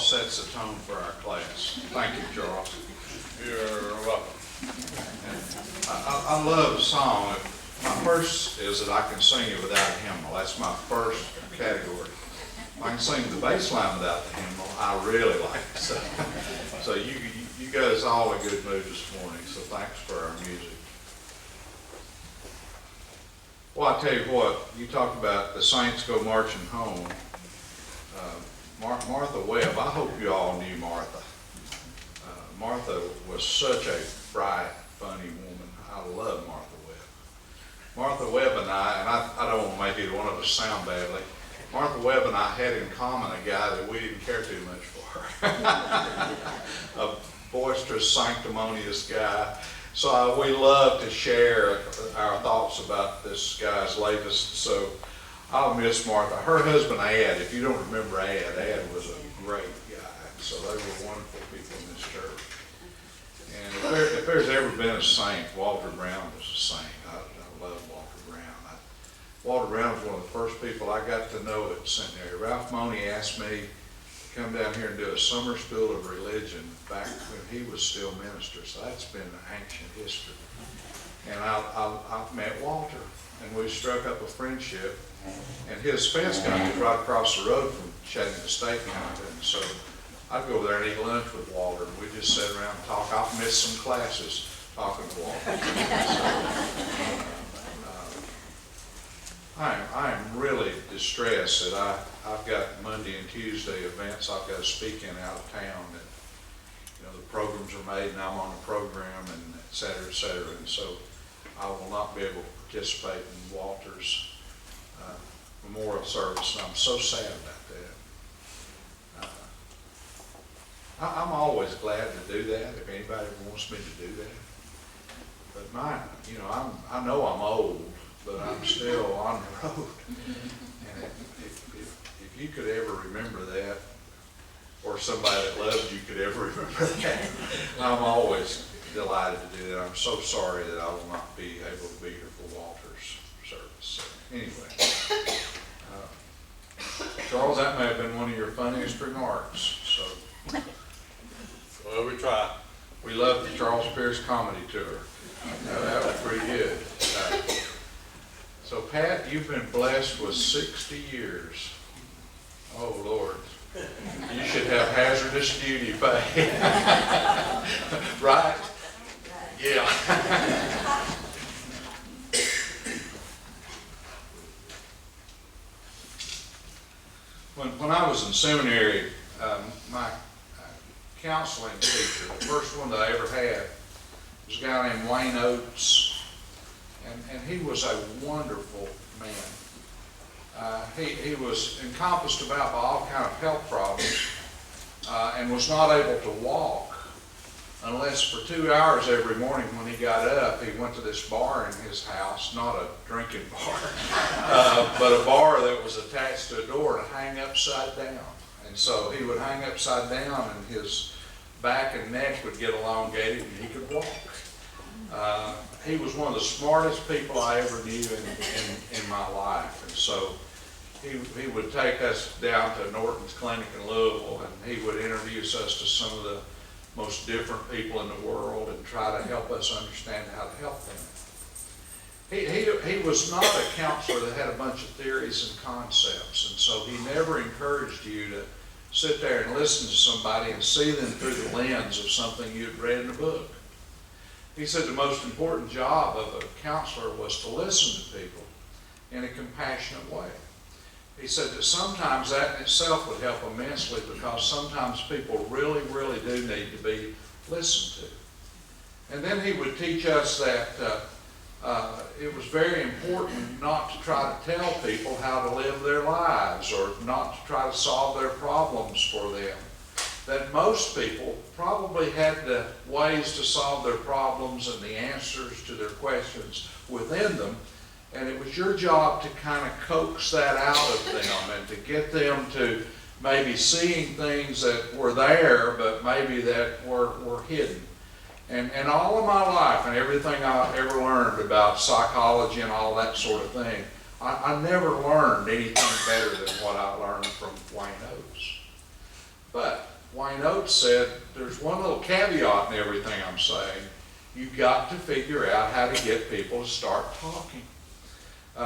Charles sets the tone for our class. Thank you, Charles. You're welcome. I love the song. My first is that I can sing it without a hymnal. That's my first category. If I can sing the bass line without the hymnal, I really like it. So you guys all in a good mood this morning, so thanks for our music. Well, I tell you what, you talked about the saints go marching home. Martha Webb, I hope you all knew Martha. Martha was such a bright, funny woman. I love Martha Webb. Martha Webb and I don't want to make either one of us sound badly, Martha Webb and I had in common a guy that we didn't care too much for. A boisterous, sanctimonious guy. So we love to share our thoughts about this guy's latest. So I'll miss Martha. Her husband, Ad, if you don't remember Ad was a great guy. So they were wonderful people in this church. And if there's ever been a saint, Walter Brown was a saint. I love Walter Brown. Walter Brown was one of the first people I got to know at Centenary. Ralph Money asked me to come down here and do a summer school of religion back when he was still minister. So that's been ancient history. And I met Walter, and we struck up a friendship. And his fence company is right across the road from Chattanooga State County. And so I'd go over there and eat lunch with Walter, and we'd just sit around and talk. I've missed some classes talking to Walter. I am really distressed that I've got Monday and Tuesday events I've got to speak in out of town. That, you know, the programs are made and I'm on the program, and et cetera, et cetera. And so I will not be able to participate in Walter's memorial service, and I'm so sad about that. I'm always glad to do that if anybody wants me to do that. But I know I'm old, but I'm still on the road. And if you could ever remember that, or somebody that loves you could ever remember that, I'm always delighted to do that. I'm so sorry that I will not be able to be here for Walter's service. So anyway. Charles, that may have been one of your funniest remarks. So, Well, we try. we love the Charles Pierce comedy tour. That was pretty good. So, Pat, you've been blessed with 60 years. Oh, Lord. You should have hazardous duty pay. Right? Yeah. When I was in seminary, my counseling teacher, the first one that I ever had, was a guy named Wayne Oates, and he was a wonderful man. He was encompassed about by all kind of health problems, and was not able to walk unless for 2 hours every morning when he got up, he went to this bar in his house, not a drinking bar, but a bar that was attached to a door to hang upside down. And so he would hang upside down, and his back and neck would get elongated, and he could walk. He was one of the smartest people I ever knew in my life. And so he would take us down to Norton's Clinic in Louisville, and he would introduce us to some of the most different people in the world and try to help us understand how to help them. He was not a counselor that had a bunch of theories and concepts, and so he never encouraged you to sit there and listen to somebody and see them through the lens of something you'd read in a book. He said the most important job of a counselor was to listen to people in a compassionate way. He said that sometimes that in itself would help immensely, because sometimes people really, really do need to be listened to. And then he would teach us that it was very important not to try to tell people how to live their lives, or not to try to solve their problems for them. That most people probably had the ways to solve their problems and the answers to their questions within them, and it was your job to kind of coax that out of them and to get them to maybe seeing things that were there but maybe that were hidden. And all of my life and everything I ever learned about psychology and all that sort of thing, I never learned anything better than what I learned from Wayne Oates. But Wayne Oates said, there's one little caveat in everything I'm saying. You've got to figure out how to get people to start talking.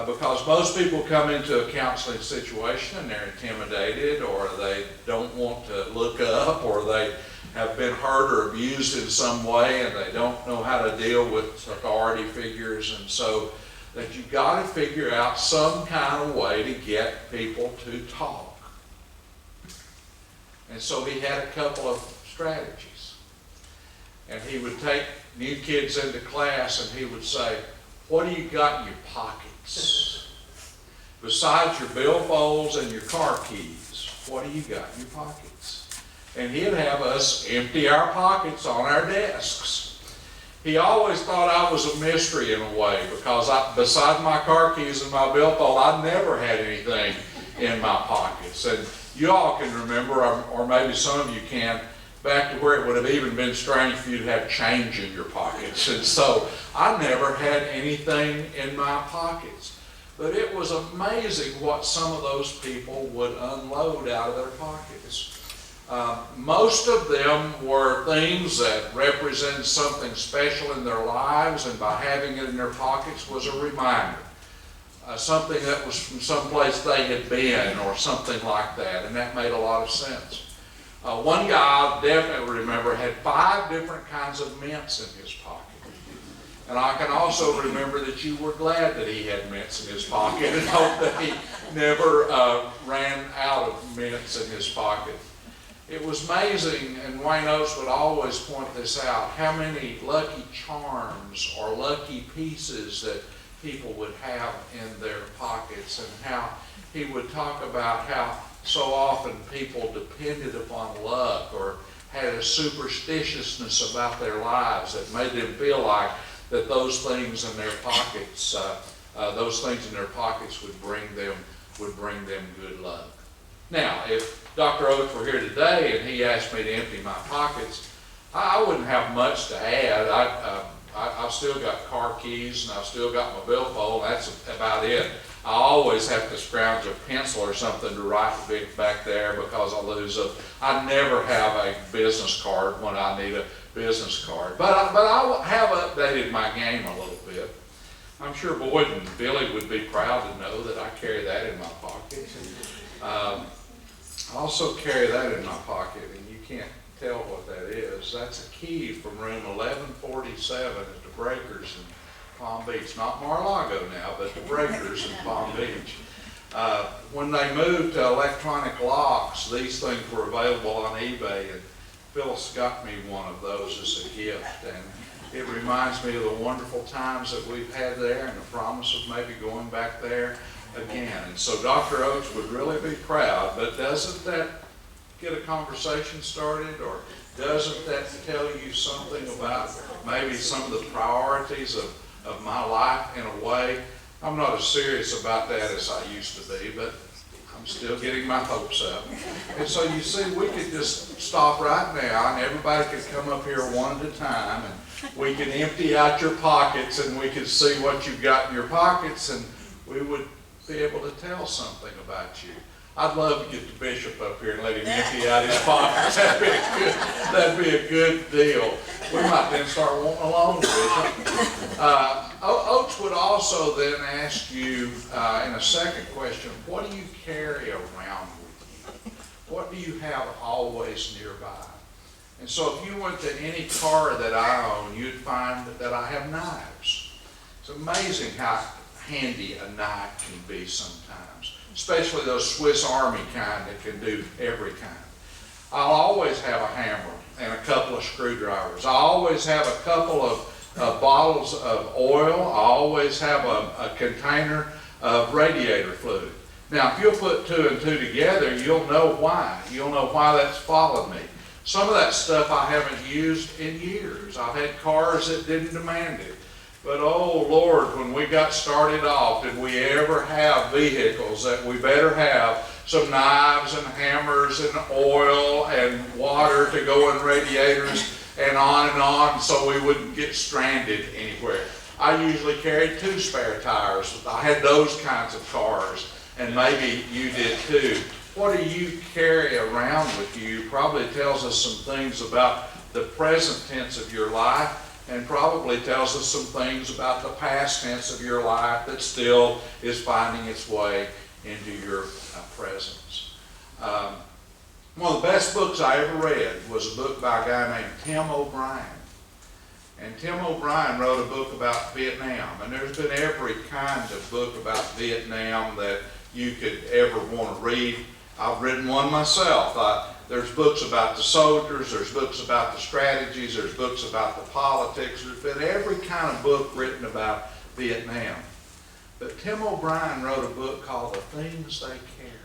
Because most people come into a counseling situation and they're intimidated, or they don't want to look up, or they have been hurt or abused in some way and they don't know how to deal with authority figures. And so that you've got to figure out some kind of way to get people to talk. And so he had a couple of strategies. And he would take new kids into class and he would say, what do you got in your pockets? Besides your billfolds and your car keys, what do you got in your pockets? And he'd have us empty our pockets on our desks. He always thought I was a mystery in a way, because besides my car keys and my billfold, I never had anything in my pockets. And you all can remember, or maybe some of you can, back to where it would have even been strange for you to have change in your pockets. And so I never had anything in my pockets. But it was amazing what some of those people would unload out of their pockets. Most of them were things that represented something special in their lives, and by having it in their pockets was a reminder. Something that was from someplace they had been, or something like that, and that made a lot of sense. One guy I definitely remember had 5 different kinds of mints in his pocket. And I can also remember that you were glad that he had mints in his pocket and hoped that he never ran out of mints in his pocket. It was amazing, and Wayne Oates would always point this out, how many lucky charms or lucky pieces that people would have in their pockets, and how he would talk about how so often people depended upon luck or had a superstitiousness about their lives that made them feel like that those things in their pockets, would bring them good luck. Now, if Dr. Oates were here today and he asked me to empty my pockets, I wouldn't have much to add. I've still got car keys and I've still got my billfold. That's about it. I always have to scrounge a pencil or something to write back there because I lose it. I never have a business card when I need a business card. But I have updated my game a little bit. I'm sure Boyd and Billy would be proud to know that I carry that in my pocket. I also carry that in my pocket, and you can't tell what that is. That's a key from room 1147 at the Breakers in Palm Beach. Not Mar-a-Lago now, but the Breakers in Palm Beach. When they moved to electronic locks, these things were available on eBay, and Phyllis got me one of those as a gift. And it reminds me of the wonderful times that we've had there and the promise of maybe going back there again. And so Dr. Oates would really be proud, but doesn't that get a conversation started, or doesn't that tell you something about maybe some of the priorities of my life in a way? I'm not as serious about that as I used to be, but I'm still getting my hopes up. And so you see, we could just stop right now and everybody could come up here one at a time, and we can empty out your pockets and we could see what you've got in your pockets, and we would be able to tell something about you. I'd love to get the bishop up here and let him empty out his pockets. That'd be a good deal. We might then start wanting a loan, Bishop. Oates would also then ask you in a second question, what do you carry around with you? What do you have always nearby? And so if you went to any car that I own, you'd find that I have knives. It's amazing how handy a knife can be sometimes, especially those Swiss Army kind that can do every kind. I'll always have a hammer and a couple of screwdrivers. I always have a couple of bottles of oil. I always have a container of radiator fluid. Now, if you'll put 2 and 2 together, you'll know why. You'll know why that's followed me. Some of that stuff I haven't used in years. I've had cars that didn't demand it. But oh Lord, when we got started off, did we ever have vehicles that we better have some knives and hammers and oil and water to go in radiators and on so we wouldn't get stranded anywhere. I usually carried 2 spare tires. I had those kinds of cars, and maybe you did too. what do you carry around with you probably tells us some things about the present tense of your life, and probably tells us some things about the past tense of your life that still is finding its way into your presence. One of the best books I ever read was a book by a guy named Tim O'Brien. And Tim O'Brien wrote a book about Vietnam. And there's been every kind of book about Vietnam that you could ever want to read. I've written one myself. There's books about the soldiers, there's books about the strategies, there's books about the politics. There's been every kind of book written about Vietnam. But Tim O'Brien wrote a book called The Things They Carried.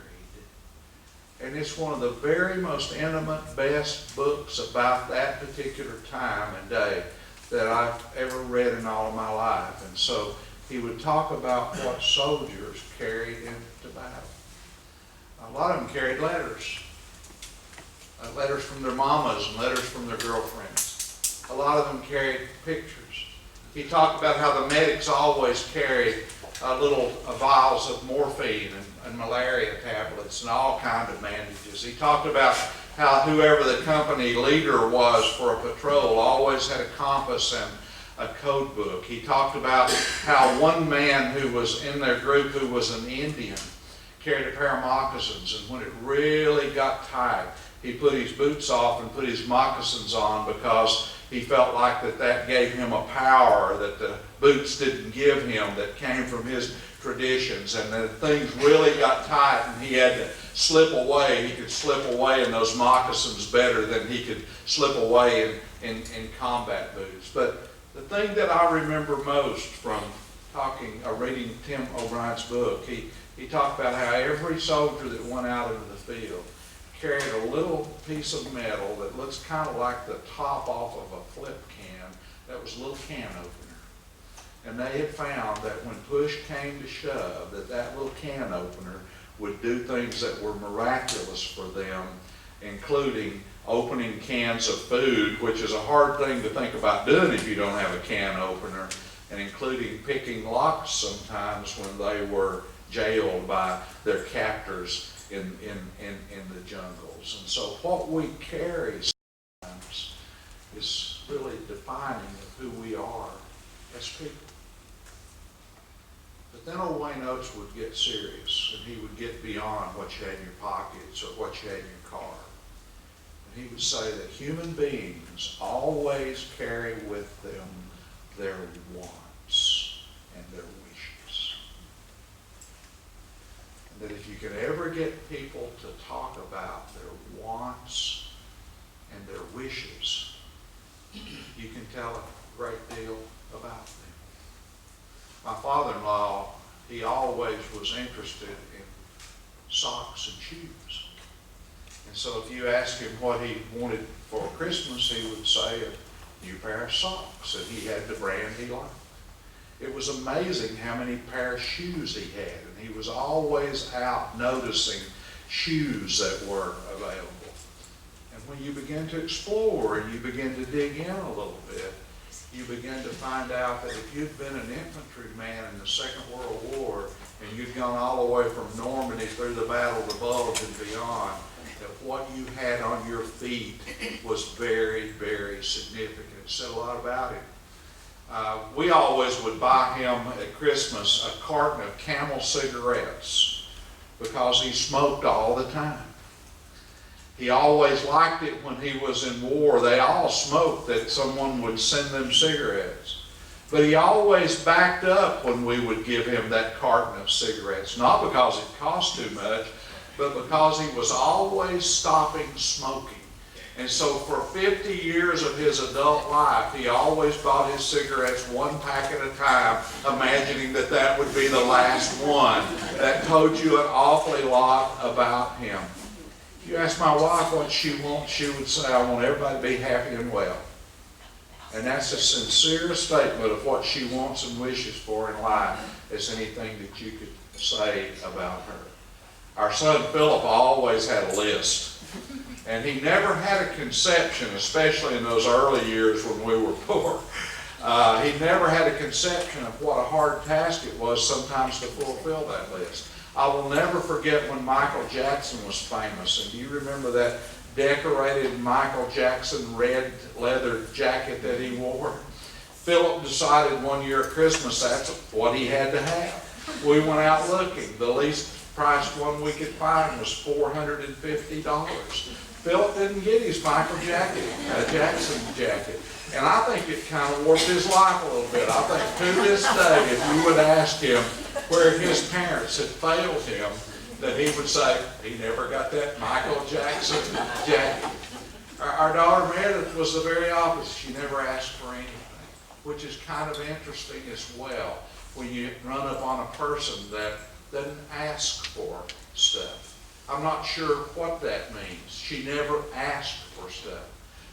And it's one of the very most intimate, best books about that particular time and day that I've ever read in all of my life. And so he would talk about what soldiers carried into battle. A lot of them carried letters. Letters from their mamas and letters from their girlfriends. A lot of them carried pictures. He talked about how the medics always carried little vials of morphine and malaria tablets and all kinds of bandages. He talked about how whoever the company leader was for a patrol always had a compass and a code book. He talked about how one man who was in their group who was an Indian carried a pair of moccasins, and when it really got tight, he put his boots off and put his moccasins on because he felt like that gave him a power that the boots didn't give him, that came from his traditions. And then things really got tight and he had to slip away. He could slip away in those moccasins better than he could slip away in combat boots. But the thing that I remember most from reading Tim O'Brien's book, he talked about how every soldier that went out into the field carried a little piece of metal that looks kind of like the top off of a flip can. That was a little can opener. And they had found that when push came to shove, that little can opener would do things that were miraculous for them, including opening cans of food, which is a hard thing to think about doing if you don't have a can opener, and including picking locks sometimes when they were jailed by their captors in the jungles. And so what we carry sometimes is really defining of who we are as people. But then old Wayne Oates would get serious, and he would get beyond what you had in your pockets or what you had in your car. And he would say that human beings always carry with them their wants and their wishes. And that if you can ever get people to talk about their wants and their wishes, you can tell a great deal about them. My father-in-law, he always was interested in socks and shoes. And so if you asked him what he wanted for Christmas, he would say a new pair of socks, and he had the brand he liked. It was amazing how many pair of shoes he had, and he was always out noticing shoes that were available. And when you begin to explore and you begin to dig in a little bit, you begin to find out that if you'd been an infantryman in the Second World War and you'd gone all the way from Normandy through the Battle of the Bulge and beyond, that what you had on your feet was very, very significant. It said a lot about him. We always would buy him at Christmas a carton of Camel cigarettes because he smoked all the time. He always liked it when he was in war. They all smoked, that someone would send them cigarettes. But he always backed up when we would give him that carton of cigarettes, not because it cost too much, but because he was always stopping smoking. And so for 50 years of his adult life, he always bought his cigarettes one pack at a time, imagining that that would be the last one. That told you an awfully lot about him. If you ask my wife what she wants, she would say, I want everybody to be happy and well. And that's a sincere statement of what she wants and wishes for in life as anything that you could say about her. Our son Philip always had a list. And he never had a conception, especially in those early years when we were poor. He never had a conception of what a hard task it was sometimes to fulfill that list. I will never forget when Michael Jackson was famous. And do you remember that decorated Michael Jackson red leather jacket that he wore? Philip decided one year at Christmas that's what he had to have. We went out looking. The least priced one we could find was $450. Philip didn't get his Michael Jackson jacket. And I think it kind of warped his life a little bit. I think to this day, if you would ask him where his parents had failed him, that he would say he never got that Michael Jackson jacket. Our daughter Meredith was the very opposite. She never asked for anything, which is kind of interesting as well when you run up on a person that doesn't ask for stuff. I'm not sure what that means. She never asked for stuff.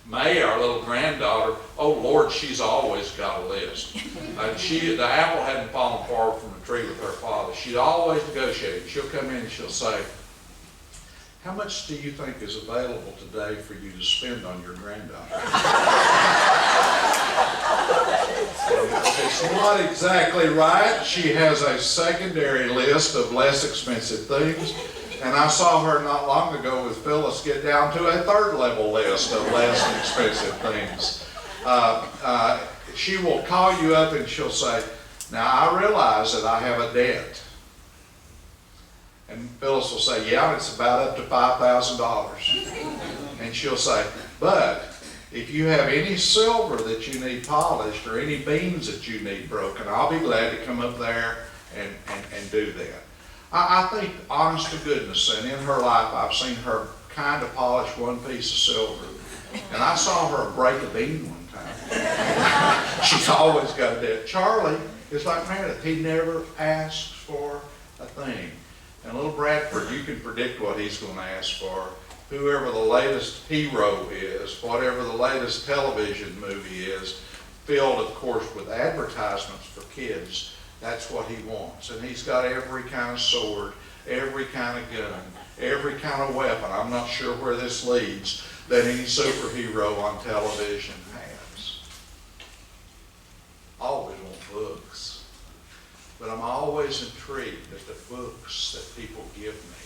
May, our little granddaughter, oh Lord, she's always got a list. The apple hadn't fallen far from the tree with her father. She'd always negotiate. She'll come in and she'll say, how much do you think is available today for you to spend on your granddaughter? It's not exactly right. She has a secondary list of less expensive things. And I saw her not long ago with Phyllis get down to a third level list of less expensive things. She will call you up and she'll say, now I realize that I have a debt. And Phyllis will say, yeah, it's about up to $5,000. And she'll say, but if you have any silver that you need polished or any beams that you need broken, I'll be glad to come up there and do that. I think, honest to goodness, and in her life, I've seen her kind of polish one piece of silver. And I saw her break a beam one time. She's always got a debt. Charlie is like Meredith. He never asks for a thing. And little Bradford, you can predict what he's going to ask for. Whoever the latest hero is, whatever the latest television movie is, filled, of course, with advertisements for kids. That's what he wants. And he's got every kind of sword, every kind of gun, every kind of weapon. I'm not sure where this leads, that any superhero on television has. I always want books. But I'm always intrigued at the books that people give me.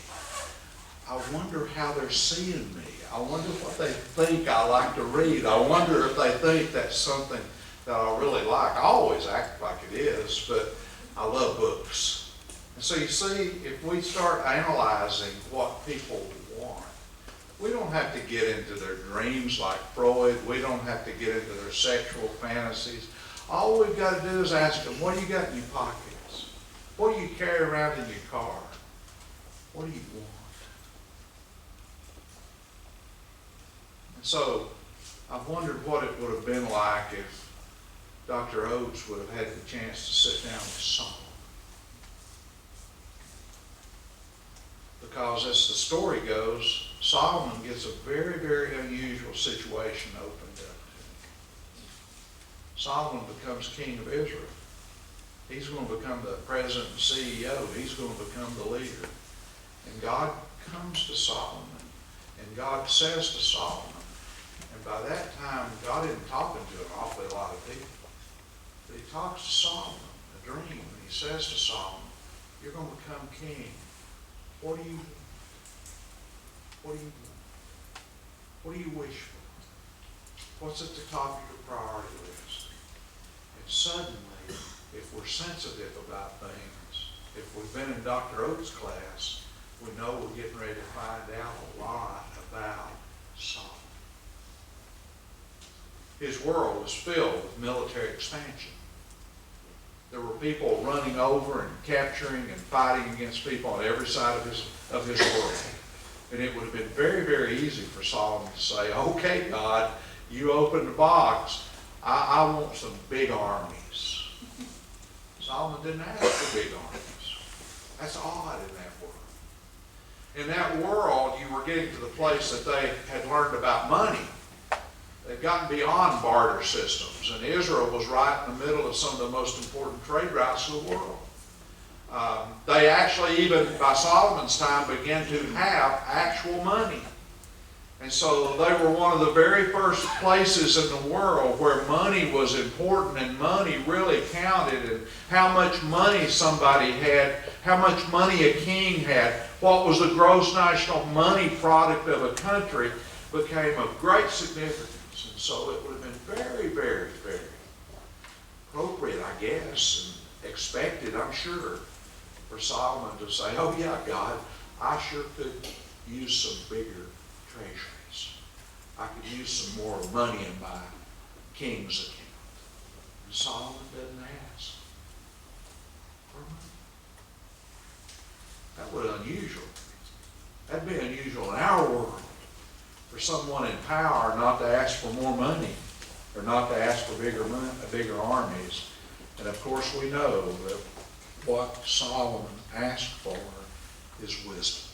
I wonder how they're seeing me. I wonder what they think I like to read. I wonder if they think that's something that I really like. I always act like it is, but I love books. And so you see, if we start analyzing what people want, we don't have to get into their dreams like Freud. We don't have to get into their sexual fantasies. All we've got to do is ask them, what do you got in your pockets? What do you carry around in your car? What do you want? And so I've wondered what it would have been like if Dr. Oates would have had the chance to sit down with Solomon. Because as the story goes, Solomon gets a very, very unusual situation opened up to him. Solomon becomes king of Israel. He's going to become the president and CEO. He's going to become the leader. And God comes to Solomon, and God says to Solomon, and by that time, God isn't talking to an awfully lot of people. But he talks to Solomon, a dream, and he says to Solomon, you're going to become king. What do you want? What do you want? What do you wish for? What's at the top of your priority list? And suddenly, if we're sensitive about things, if we've been in Dr. Oates' class, we know we're getting ready to find out a lot about Solomon. His world was filled with military expansion. There were people running over and capturing and fighting against people on every side of his world. And it would have been very, very easy for Solomon to say, okay, God, you opened the box. I want some big armies. Solomon didn't ask for big armies. That's odd in that world. In that world, you were getting to the place that they had learned about money. They'd gotten beyond barter systems, and Israel was right in the middle of some of the most important trade routes in the world. They actually, even by Solomon's time, began to have actual money. And so they were one of the very first places in the world where money was important and money really counted, and how much money somebody had, how much money a king had, what was the gross national money product of a country became of great significance. And so it would have been very, very, very appropriate, I guess, and expected, I'm sure, for Solomon to say, oh yeah, God, I sure could use some bigger treasuries. I could use some more money in my king's account. And Solomon doesn't ask for money. That would be unusual. That'd be unusual in our world for someone in power not to ask for more money or not to ask for bigger armies. And of course we know that what Solomon asked for is wisdom.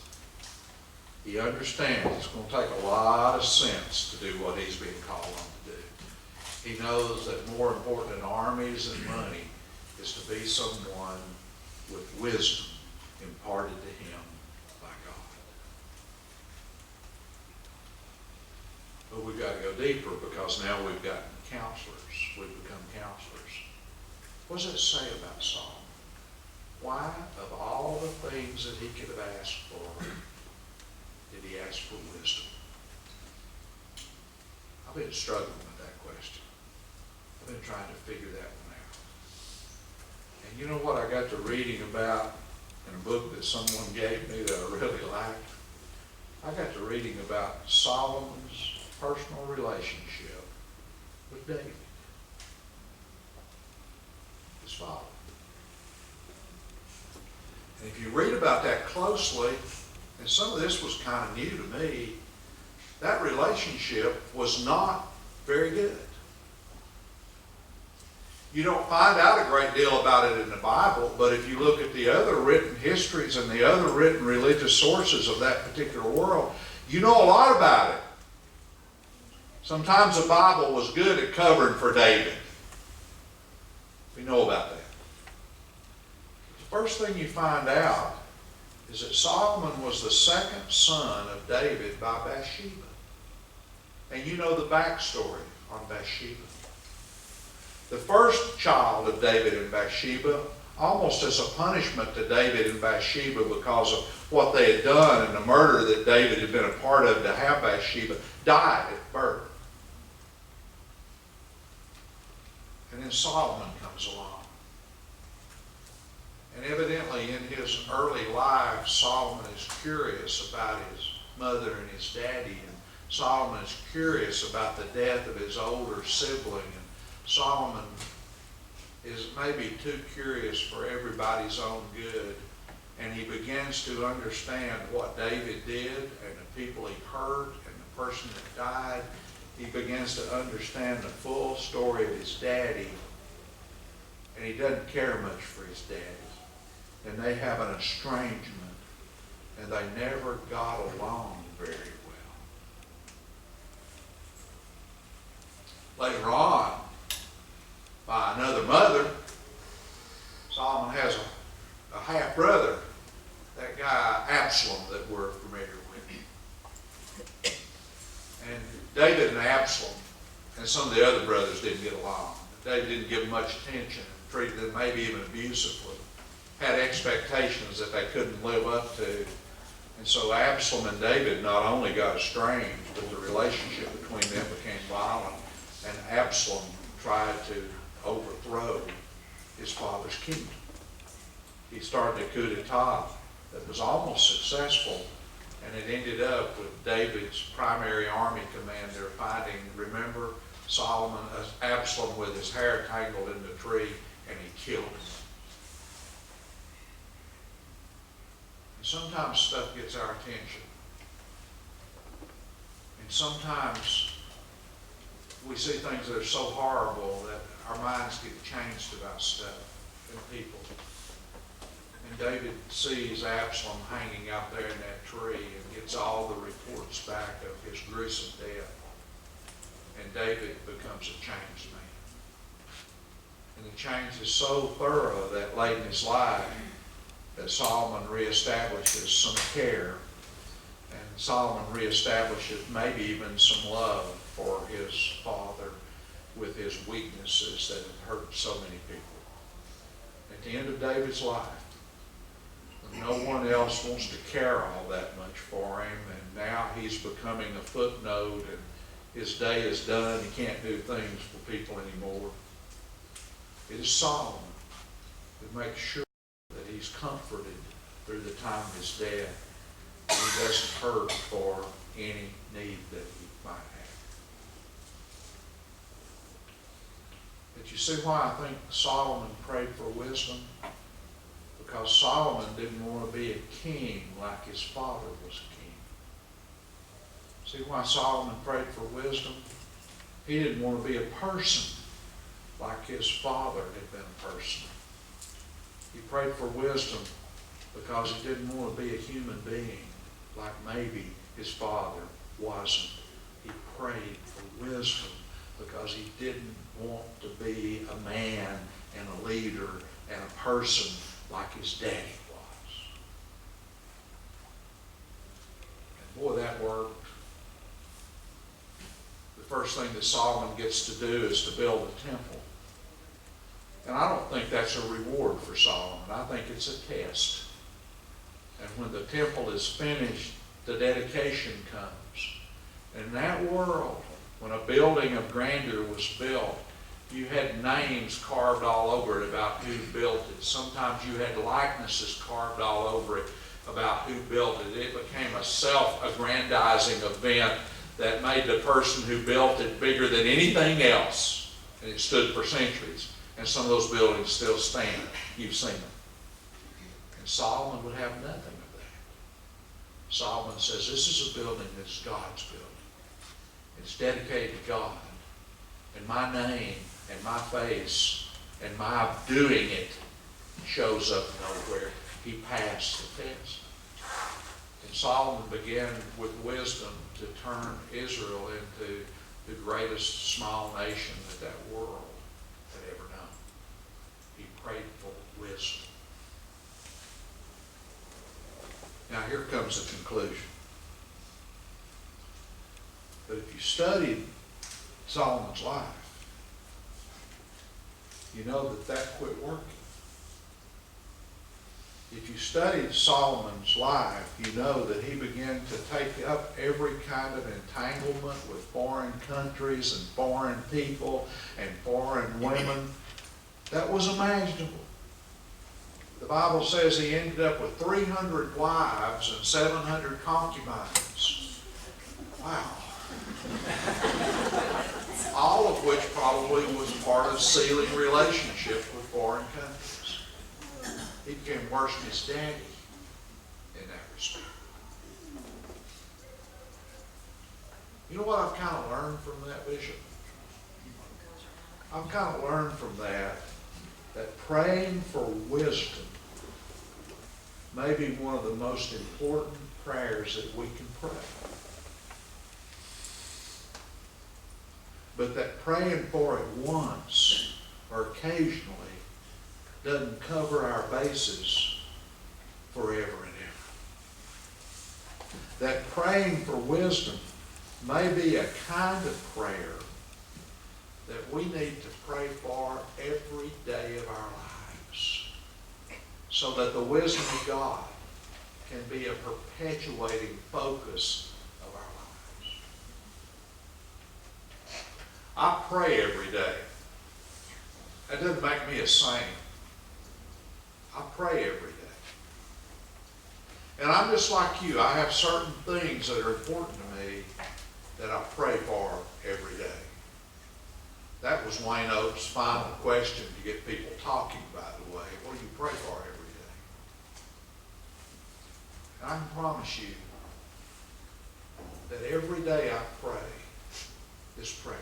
He understands it's going to take a lot of sense to do what he's being called on to do. He knows that more important than armies and money is to be someone with wisdom imparted to him by God. But we've got to go deeper, because now we've gotten counselors. We've become counselors. What does it say about Solomon? Why, of all the things that he could have asked for, did he ask for wisdom? I've been struggling with that question. I've been trying to figure that one out. And you know what I got to reading about in a book that someone gave me that I really liked? I got to reading about Solomon's personal relationship with David, his father. And if you read about that closely, and some of this was kind of new to me, that relationship was not very good. You don't find out a great deal about it in the Bible, but if you look at the other written histories and the other written religious sources of that particular world, you know a lot about it. Sometimes the Bible was good at covering for David. We know about that. The first thing you find out is that Solomon was the second son of David by Bathsheba. And you know the backstory on Bathsheba. The first child of David and Bathsheba, almost as a punishment to David and Bathsheba because of what they had done and the murder that David had been a part of to have Bathsheba, died at birth. And then Solomon comes along. And evidently in his early life, Solomon is curious about his mother and his daddy. And Solomon is curious about the death of his older sibling. And Solomon is maybe too curious for everybody's own good. And he begins to understand what David did and the people he hurt and the person that died. He begins to understand the full story of his daddy. And he doesn't care much for his daddy. And they have an estrangement, and they never got along very well. Later on, by another mother, Solomon has a half-brother, that guy Absalom that we're familiar with. And David and Absalom and some of the other brothers didn't get along. David didn't give them much attention, treated them maybe even abusively. Had expectations that they couldn't live up to. And so Absalom and David not only got estranged, but the relationship between them became violent. And Absalom tried to overthrow his father's kingdom. He started a coup d'etat that was almost successful, and it ended up with David's primary army commander finding, remember, Absalom with his hair tangled in the tree, and he killed him. Sometimes stuff gets our attention. And sometimes we see things that are so horrible that our minds get changed about stuff and people. And David sees Absalom hanging out there in that tree and gets all the reports back of his gruesome death. And David becomes a changed man. And the change is so thorough that late in his life, that Solomon reestablishes some care. And And Solomon reestablishes maybe even some love for his father with his weaknesses that have hurt so many people. At the end of David's life, when no one else wants to care all that much for him, and now he's becoming a footnote and his day is done, he can't do things for people anymore. It is Solomon who makes sure that he's comforted through the time of his death, and he doesn't hurt for any need that he might have. But you see why I think Solomon prayed for wisdom? Because Solomon didn't want to be a king like his father was a king. See why Solomon prayed for wisdom? He didn't want to be a person like his father had been a person. He prayed for wisdom because he didn't want to be a human being like maybe his father wasn't. He prayed for wisdom because he didn't want to be a man and a leader and a person like his daddy was. And boy, that worked. The first thing that Solomon gets to do is to build a temple. And I don't think that's a reward for Solomon. I think it's a test. And when the temple is finished, the dedication comes. And in that world, when a building of grandeur was built, you had names carved all over it about who built it. Sometimes you had likenesses carved all over it about who built it. It became a self-aggrandizing event that made the person who built it bigger than anything else. And it stood for centuries. And some of those buildings still stand. You've seen them. And Solomon would have nothing of that. Solomon says, this is a building that's God's building. It's dedicated to God. And my name and my face and my doing it shows up nowhere. He passed the test. And Solomon began with wisdom to turn Israel into the greatest small nation that world had ever known. He prayed for wisdom. Now here comes the conclusion. But if you studied Solomon's life, you know that quit working. If you studied Solomon's life, you know that he began to take up every kind of entanglement with foreign countries and foreign people and foreign women that was imaginable. The Bible says he ended up with 300 wives and 700 concubines. Wow. All of which probably was part of sealing relationships with foreign countries. He became worse than his daddy in that respect. You know what I've kind of learned from that, Bishop? I've kind of learned from that praying for wisdom may be one of the most important prayers that we can pray. But that praying for it once or occasionally doesn't cover our bases forever and ever. That praying for wisdom may be a kind of prayer that we need to pray for every day of our lives, so that the wisdom of God can be a perpetuating focus of our lives. I pray every day. That doesn't make me a saint. I pray every day. And I'm just like you. I have certain things that are important to me that I pray for every day. That was Wayne Oates' final question to get people talking, by the way. What do you pray for every day? And I can promise you that every day I pray this prayer.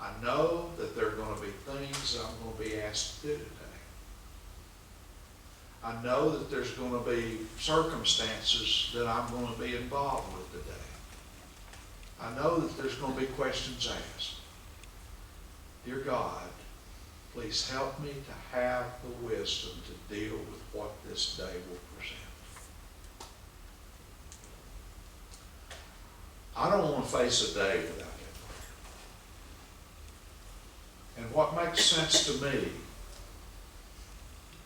I know that there are going to be things that I'm going to be asked to do today. I know that there's going to be circumstances that I'm going to be involved with today. I know that there's going to be questions asked. Dear God, please help me to have the wisdom to deal with what this day will present. I don't want to face a day without that prayer. And what makes sense to me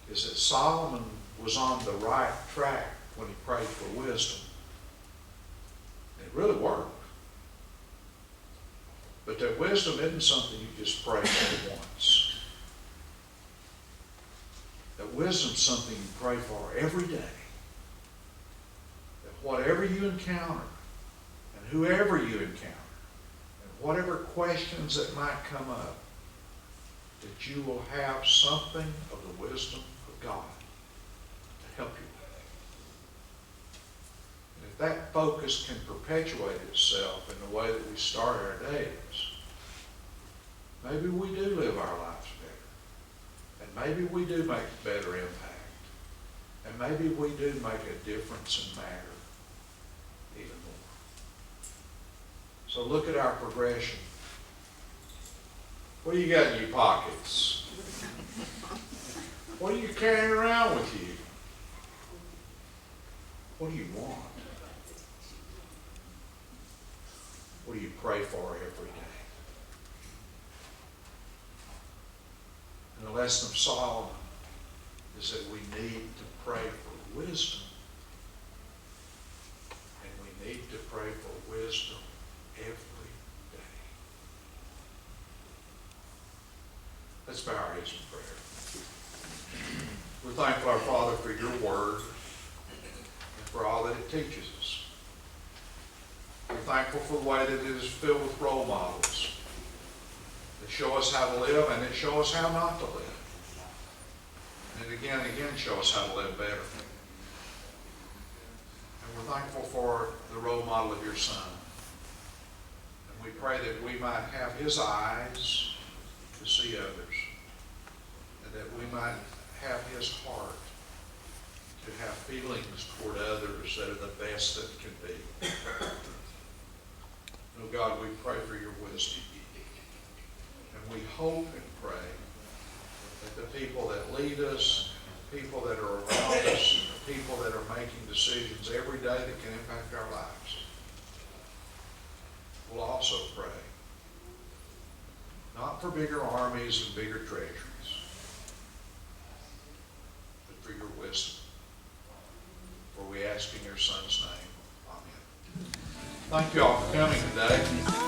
is that Solomon was on the right track when he prayed for wisdom. It really worked. But that wisdom isn't something you just pray for once. That wisdom's something you pray for every day. That whatever you encounter, and whoever you encounter, and whatever questions that might come up, that you will have something of the wisdom of God to help you with. And if that focus can perpetuate itself in the way that we start our days, maybe we do live our lives better. And maybe we do make a better impact. And maybe we do make a difference and matter even more. So look at our progression. What do you got in your pockets? What are you carrying around with you? What do you want? What do you pray for every day? And the lesson of Solomon is that we need to pray for wisdom. And we need to pray for wisdom every day. Let's bow our heads in prayer. We're thankful, our Father, for your word and for all that it teaches us. We're thankful for the way that it is filled with role models that show us how to live and that show us how not to live. And again show us how to live better. And we're thankful for the role model of your Son. And we pray that we might have his eyes to see others, and that we might have his heart to have feelings toward others that are the best that can be. Oh God, we pray for your wisdom. And we hope and pray that the people that lead us, the people that are around us, and the people that are making decisions every day that can impact our lives will also pray. Not for bigger armies and bigger treasuries, but for your wisdom. For we ask in your Son's name. Amen. Thank you all for coming today.